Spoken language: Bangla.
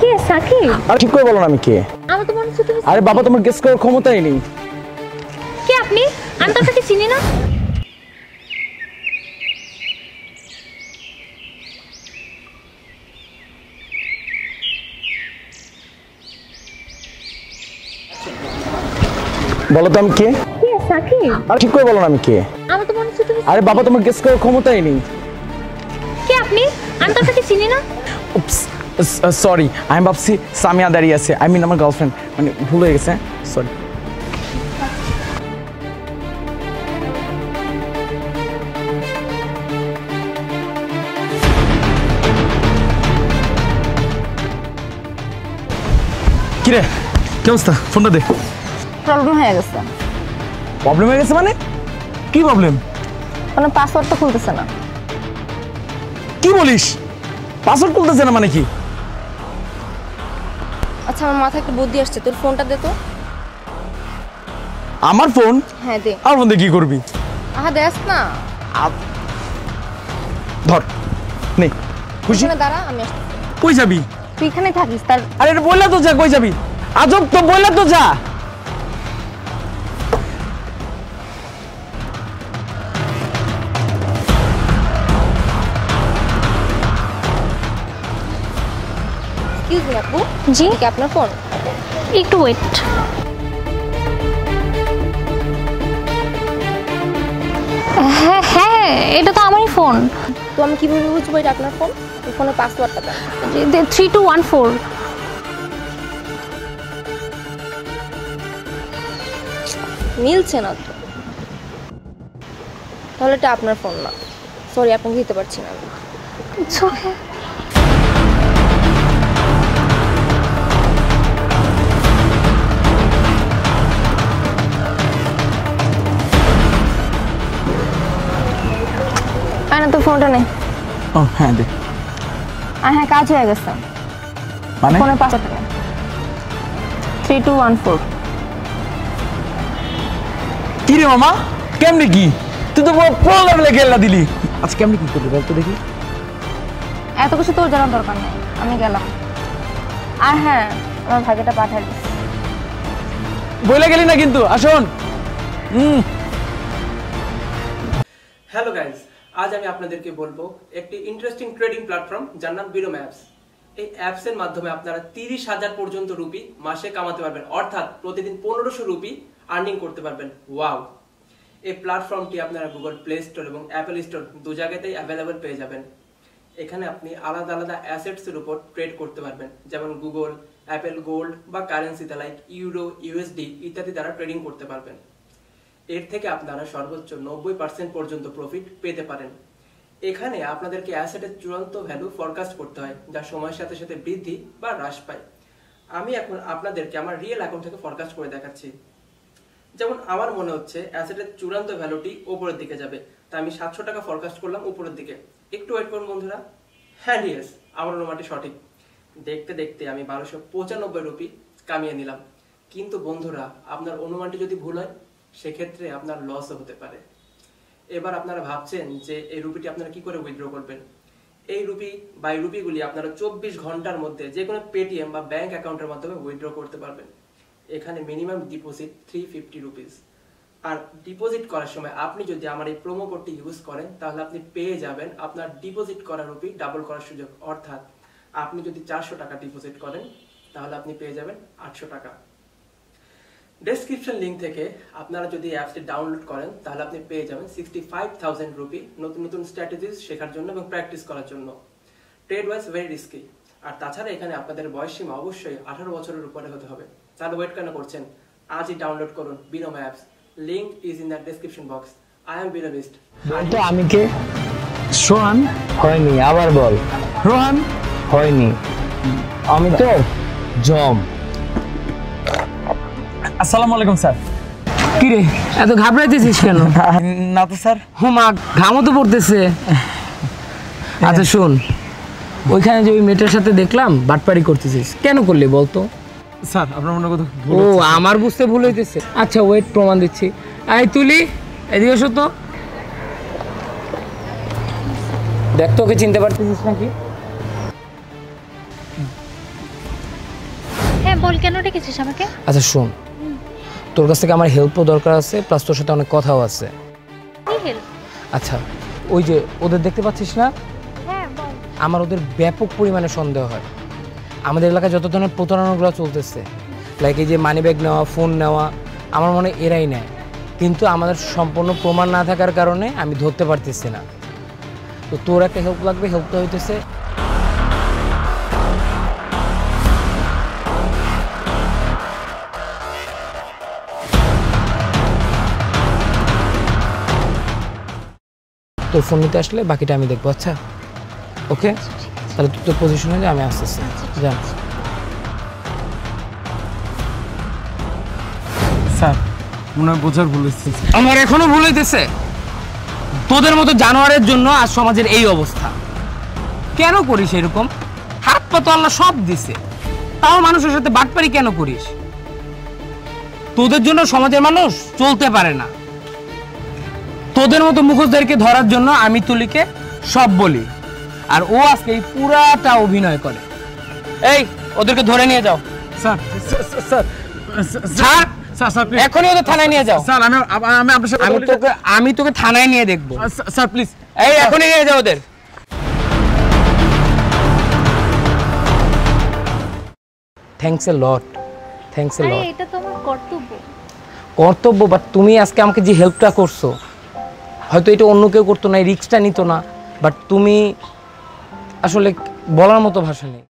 কে সাকিব? আর ঠিক করে বলো না আমি কে? আমি তো মনে হচ্ছে তুমি। আরে বাবা তোমার গেস করার ক্ষমতাই নেই। কে আপনি? আমি তো আপনাকে চিনি না। বলো তো আমি কে? কে সাকিব? আর ঠিক করে বলো না আমি কে? আমি তো মনে হচ্ছে তুমি। আরে বাবা তোমার গেস করার ক্ষমতাই নেই। কে আপনি? আমি তো আপনাকে চিনি না। সরি, আমি ভাবছি সামিয়া দাঁড়িয়ে আছে। আই মিন আমার গার্লফ্রেন্ড, মানে ভুল হয়ে গেছে। সরি। কিরে কি অবস্থা? ফোনটা দে। প্রবলেম হয়ে গেছে। প্রবলেম হয়ে গেছে মানে? কি প্রবলেম? মানে পাসওয়ার্ডটা খুলতেছে না। কি বলিস? পাসওয়ার্ড খুলতেছে না মানে কি? আচ্ছা আমার মাথায় একটা বুদ্ধি আসছে, তোর ফোনটা দে তো। আমার ফোন? হ্যাঁ দে। আমার ফোন দিয়ে কি করবি? আহা দেখ না। ধর নে। খুশি? ওখানে দাঁড়া, আমি আসছি। কই যাবি? তুই এখানে থাকিস তার। আরে এটা বললা তো যা, কই যাবি? আজব তো, বললা তো যা। এক্সকিউজ মি আপু। জি? কি আপনার ফোন? একটু ওয়েট। হ্যাঁ হ্যাঁ, এটা তো আমারই ফোন। তো আমি কিভাবে বুঝবো এটা আপনার ফোন? ওই ফোনের পাসওয়ার্ডটা দেন। 3214। মিলছে না তো। তাহলে এটা আপনার ফোন না। সরি, আপনাকে দিতে পারছি না আমি। It's okay. না তো ফোনটা নেই। ও হ্যাঁ দে। হ্যাঁ কাজ হয়ে গেছে। মানে? ফোনের পাসওয়ার্ডটা নেই। 3214। কি রে মামা, কেমনে কি? তুই তো পুরো লেভেলে খেলা দিলি। আচ্ছা কেমনে কি করবি বল তো দেখি। এত কিছু তোর জানার দরকার নেই, আমি গেলাম। আর হ্যাঁ, আমার ভাগ্যটা পাঠাই দিস। বইলা গেলি না কিন্তু। আসুন। হ্যালো গাইজ, আজ আমি আপনাদেরকে বলবো একটি ইন্টারেস্টিং ট্রেডিং প্ল্যাটফর্ম যার নাম বিনোম অ্যাপস। এই অ্যাপস এর মাধ্যমে আপনারা 30,000 পর্যন্ত রুপি মাসে কামাতে পারবেন, অর্থাৎ প্রতিদিন 1500 রুপি আর্নিং করতে পারবেন। ওয়াও! এই প্ল্যাটফর্মটি আপনারা গুগল প্লে স্টোর এবং অ্যাপল স্টোর দু জায়গাতেই অ্যাভেলেবল পেয়ে যাবেন। এখানে আপনি আলাদা আলাদা অ্যাসেটস এর উপর ট্রেড করতে পারবেন, যেমন গুগল, অ্যাপেল গোল্ড বা কারেন্সিতে লাইক ইউরো, ইউএসডি ইত্যাদি দ্বারা ট্রেডিং করতে পারবেন। এর থেকে আপনারা সর্বোচ্চ 90% পর্যন্ত প্রফিট পেতে পারেন। এখানে আপনাদেরকে অ্যাসেটের চূড়ান্ত ভ্যালু ফরকাস্ট করতে হয়, যা সময়ের সাথে সাথে বৃদ্ধি বা হ্রাস পায়। আমি এখন আপনাদেরকে আমার রিয়েল অ্যাকাউন্ট থেকে ফরকাস্ট করে দেখাচ্ছি। যেমন আমার মনে হচ্ছে অ্যাসেটের চূড়ান্ত ভ্যালুটি উপরের দিকে যাবে, তাই আমি 700 টাকা ফরকাস্ট করলাম উপরের দিকে। একটু ওয়েট করুন বন্ধুরা। হ্যাঁ ইয়েস, আমার অনুমানটি সঠিক। দেখতে দেখতে আমি 1295 রুপি কামিয়ে নিলাম। কিন্তু বন্ধুরা, আপনার অনুমানটি যদি ভুল হয় সেক্ষেত্রে আপনার লসও হতে পারে। এবার আপনারা ভাবছেন যে এই রুপিটি আপনারা কি করে উইথড্র করবেন। এই রুপি বা এই রুপিগুলি আপনারা 24 ঘন্টার মধ্যে যে কোনো পেটিএম বা ব্যাংক অ্যাকাউন্টের মাধ্যমে উইথড্র করতে পারবেন। এখানে মিনিমাম ডিপোজিট 350 রুপিস। আর ডিপোজিট করার সময় আপনি যদি আমার এই প্রোমো কোডটি ইউজ করেন তাহলে আপনি পেয়ে যাবেন আপনার ডিপোজিট করা রুপি ডাবল করার সুযোগ। অর্থাৎ আপনি যদি 400 টাকা ডিপোজিট করেন তাহলে আপনি পেয়ে যাবেন 800 টাকা। ডেসক্রিপশন লিংক থেকে আপনারা যদি অ্যাপসটি ডাউনলোড করেন তাহলে আপনি পেয়ে যাবেন 65,000 রুপি নতুন নতুন স্ট্র্যাটেজিস শেখার জন্য এবং প্র্যাকটিস করার জন্য। Trade wise very risky. আর তাছাড়া এখানে আপনাদের বয়স সীমা অবশ্যই 18 বছরের উপরে হতে হবে। তাহলে ওয়েট কেন করছেন? আজই ডাউনলোড করুন Binomo apps. Link is in the description box. I am Binomist. তো আমি কে? সোহান। হয়নি, আবার বল। রোহান। হয়নি, আমি তো জম। আসসালামু আলাইকুম স্যার। কি রে, এত ঘাবড়াইতেছিস কেন? না তো স্যার। মা ঘামও তো পড়তেছে। আচ্ছা শোন, ওইখানে যে ওই মেয়েটার সাথে দেখলাম বাটপারি করতেছিস, কেন করলি বলতো? স্যার আপনার মনে কথা ও আমার বুঝতে ভুল হইতেছে। আচ্ছা ওয়েট, প্রমাণ দিচ্ছি। এই তুলি, এদিকে এসো তো। দেখ তো, ওকে চিনতে পারতেছিস নাকি? হ্যাঁ বল, কেন ডেকেছিস আমাকে? আচ্ছা শোন, তোর কাছ থেকে আমার হেল্পও দরকার আছে, প্লাস তোর সাথে অনেক কথাও আছে। কি হেল্প? আচ্ছা, ওই যে ওদের দেখতে পাচ্ছিস না, হ্যাঁ বল। আমার ওদের ব্যাপক পরিমাণে সন্দেহ হয়। আমাদের এলাকায় যত ধরনের প্রতারণাগুলো চলতেছে, লাইক এই যে মানি ব্যাগ নেওয়া, ফোন নেওয়া, আমার মনে হয় এরাই নেয়, কিন্তু আমাদের সম্পূর্ণ প্রমাণ না থাকার কারণে আমি ধরতে পারতেছি না। তো তোর একটা হেল্প লাগবে, হেল্পটা হইতেছে তোর ফোন নিতে আসলে বাকিটা আমি দেখবো। আচ্ছা ওকে, তাহলে তুই তোর পজিশনে যা, আমি আসতেছি। যা। স্যার মনে হয় বোঝার ভুল হয়েছে। আমার এখনো ভুল হইতেছে? তোদের মতো জানোয়ারের জন্য আজ সমাজের এই অবস্থা। কেন করিস এরকম? হাত পা তো আল্লাহ সব দিছে, তাও মানুষের সাথে বাটপারি কেন করিস? তোদের জন্য সমাজের মানুষ চলতে পারে না। তোদের মতো মুখোশদেরকে ধরার জন্য আমি তুলিকে সব বলি, আর ও আজকে এই পুরাটা অভিনয় করে। এই ওদেরকে ধরে নিয়ে যাও। স্যার স্যার ছাড়, স্যার স্যার প্লিজ এখনই ওদের থানায় নিয়ে যাও। স্যার আমি আপনার সাথে আমি তোকে থানায় নিয়ে দেখবো। স্যার প্লিজ এই এখনই নিয়ে যাও ওদের। Thanks a lot, thanks a আরে লট। এটা তো আমার কর্তব্য। কর্তব্য, বাট তুমি আজকে আমাকে যে হেল্পটা করছো, হয়তো এটা অন্য কেউ করতো না, এই রিস্কটা নিত না, বাট তুমি আসলে বলার মতো ভাষা নেই।